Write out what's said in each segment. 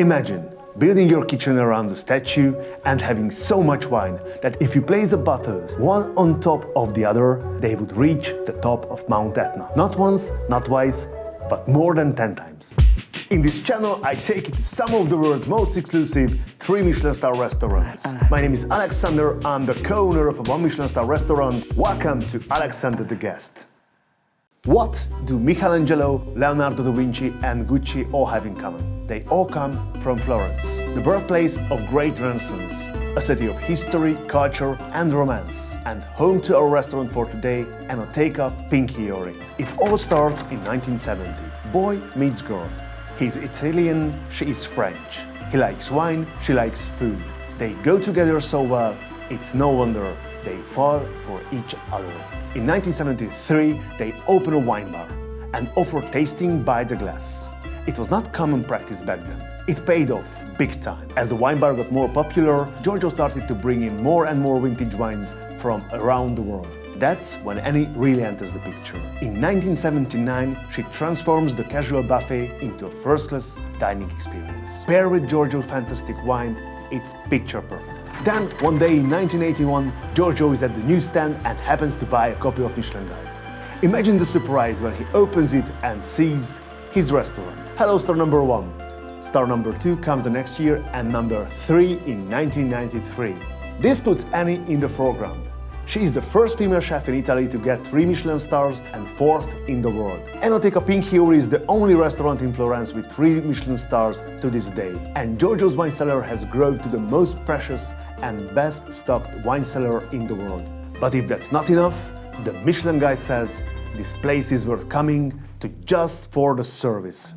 Imagine building your kitchen around a statue and having so much wine that if you place the bottles one on top of the other, they would reach the top of Mount Etna. Not once, not twice, but more than 10 times. In this channel, I take you to some of the world's most exclusive 3 Michelin star restaurants. My name is Alexander, I'm the co-owner of a 1 Michelin star restaurant. Welcome to Alexander the Guest. What do Michelangelo, Leonardo da Vinci and Gucci all have in common? They all come from Florence, the birthplace of great Renaissance, a city of history, culture and romance, and home to our restaurant for today, Enoteca Pinchiorri. It all starts in 1970. Boy meets girl. He's Italian, she is French. He likes wine, she likes food. They go together so well, it's no wonder they fall for each other. In 1973, they opened a wine bar and offered tasting by the glass. It was not common practice back then. It paid off big time. As the wine bar got more popular, Giorgio started to bring in more and more vintage wines from around the world. That's when Annie really enters the picture. In 1979, she transforms the casual buffet into a first-class dining experience. Paired with Giorgio's fantastic wine, it's picture perfect. Then, one day in 1981, Giorgio is at the newsstand and happens to buy a copy of Michelin Guide. Imagine the surprise when he opens it and sees his restaurant. Hello, star number 1. Star number 2 comes the next year and number 3 in 1993. This puts Annie in the foreground. She is the first female chef in Italy to get 3 Michelin stars and 4th in the world. Enoteca Pinchiorri is the only restaurant in Florence with 3 Michelin stars to this day. And Giorgio's wine cellar has grown to the most precious and best stocked wine cellar in the world. But if that's not enough, the Michelin Guide says this place is worth coming to just for the service.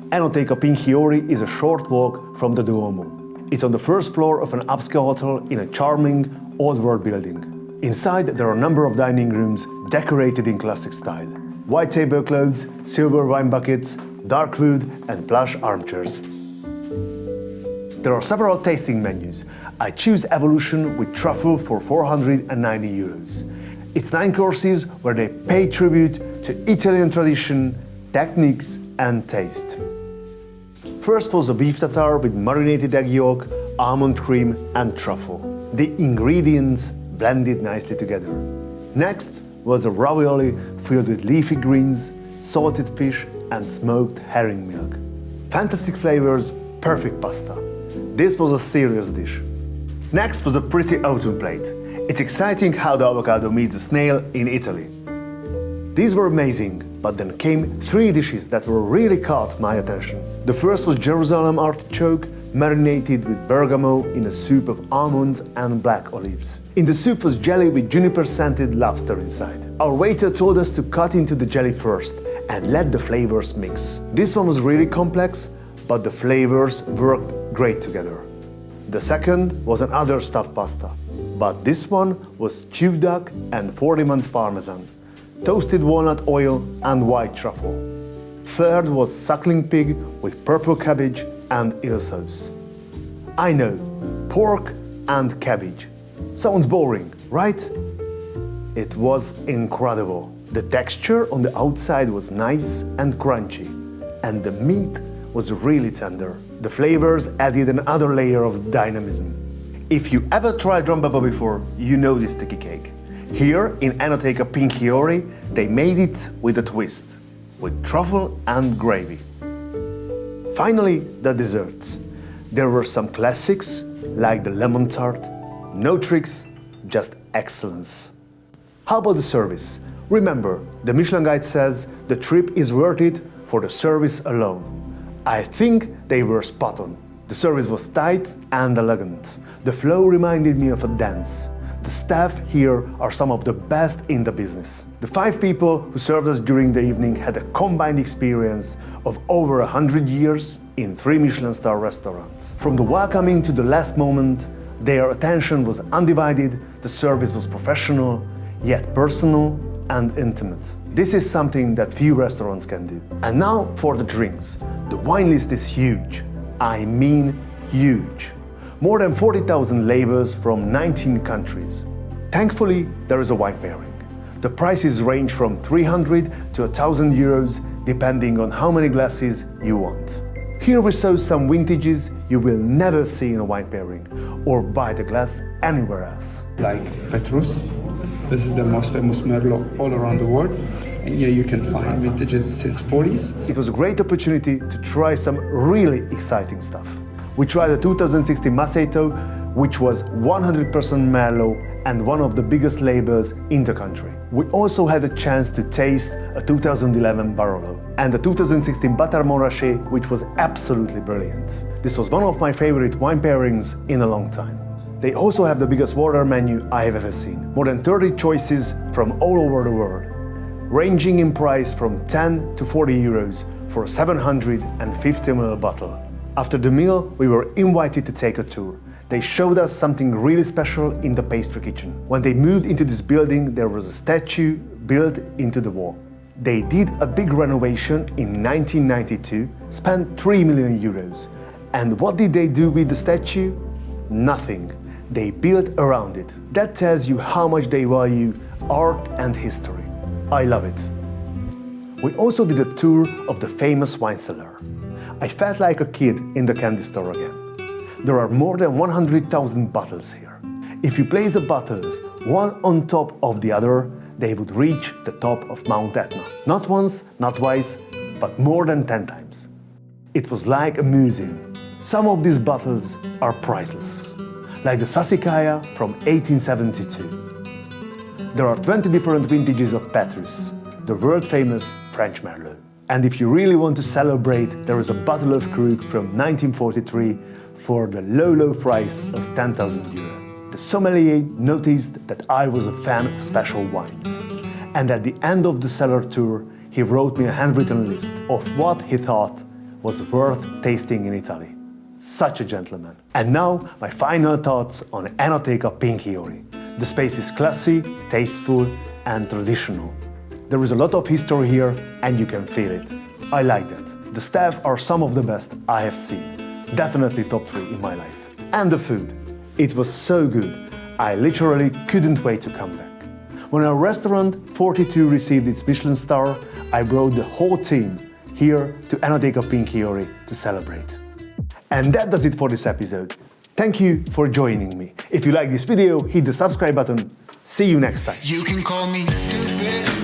Enoteca Pinchiorri is a short walk from the Duomo. It's on the first floor of an upscale hotel in a charming old world building. Inside, there are a number of dining rooms decorated in classic style. White tablecloths, silver wine buckets, dark wood and plush armchairs. There are several tasting menus. I choose Evolution with truffle for 490 euros. It's 9 courses where they pay tribute to Italian tradition, techniques and taste. First was a beef tartare with marinated egg yolk, almond cream and truffle. The ingredients blended nicely together. Next was a ravioli filled with leafy greens, salted fish and smoked herring milk. Fantastic flavors, perfect pasta. This was a serious dish. Next was a pretty autumn plate. It's exciting how the avocado meets the snail in Italy. These were amazing, but then came 3 dishes that really caught my attention. The first was Jerusalem artichoke, marinated with bergamot in a soup of almonds and black olives. In the soup was jelly with juniper-scented lobster inside. Our waiter told us to cut into the jelly first and let the flavors mix. This one was really complex, but the flavors worked great together. The second was another stuffed pasta, but this one was stewed duck and 40 months parmesan, toasted walnut oil and white truffle. Third was suckling pig with purple cabbage and eel sauce. I know, pork and cabbage. Sounds boring, right? It was incredible. The texture on the outside was nice and crunchy, and the meat was really tender. The flavors added another layer of dynamism. If you ever tried rambaba before, you know this sticky cake. Here in Enoteca Pinchiorri, they made it with a twist, with truffle and gravy. Finally, the desserts. There were some classics, like the lemon tart. No tricks, just excellence. How about the service? Remember, the Michelin Guide says the trip is worth it for the service alone. I think they were spot on. The service was tight and elegant. The flow reminded me of a dance. The staff here are some of the best in the business. The 5 people who served us during the evening had a combined experience of over 100 years in 3 Michelin star restaurants. From the welcoming to the last moment, their attention was undivided, the service was professional, yet personal and intimate. This is something that few restaurants can do. And now for the drinks. The wine list is huge. I mean huge. More than 40,000 labels from 19 countries. Thankfully, there is a wine pairing. The prices range from 300 to 1,000 euros, depending on how many glasses you want. Here we saw some vintages you will never see in a wine pairing or buy the glass anywhere else. Like Petrus, this is the most famous Merlot all around the world. And here you can find vintages since 40s. It was a great opportunity to try some really exciting stuff. We tried a 2016 Masseto, which was 100% Merlot and one of the biggest labels in the country. We also had a chance to taste a 2011 Barolo and the 2016 Bâtard Montrachet, which was absolutely brilliant. This was one of my favorite wine pairings in a long time. They also have the biggest water menu I have ever seen. More than 30 choices from all over the world, ranging in price from 10 to 40 euros for a 750 ml bottle. After the meal, we were invited to take a tour. They showed us something really special in the pastry kitchen. When they moved into this building, there was a statue built into the wall. They did a big renovation in 1992, spent 3 million euros. And what did they do with the statue? Nothing. They built around it. That tells you how much they value art and history. I love it. We also did a tour of the famous wine cellar. I felt like a kid in the candy store again. There are more than 100,000 bottles here. If you place the bottles one on top of the other, they would reach the top of Mount Etna. Not once, not twice, but more than 10 times. It was like a museum. Some of these bottles are priceless, like the Sassicaia from 1872. There are 20 different vintages of Petrus, the world-famous French Merlot. And if you really want to celebrate, there is a bottle of Krug from 1943 for the low price of 10,000 euro. The sommelier noticed that I was a fan of special wines. And at the end of the cellar tour, he wrote me a handwritten list of what he thought was worth tasting in Italy. Such a gentleman. And now, my final thoughts on Enoteca Pinchiorri. The space is classy, tasteful, and traditional. There is a lot of history here, and you can feel it. I like that. The staff are some of the best I have seen. Definitely top 3 in my life. And the food. It was so good. I literally couldn't wait to come back. When our restaurant 42 received its Michelin star, I brought the whole team here to Enoteca Pinchiorri to celebrate. And that does it for this episode. Thank you for joining me. If you like this video, hit the subscribe button. See you next time. You can call me stupid.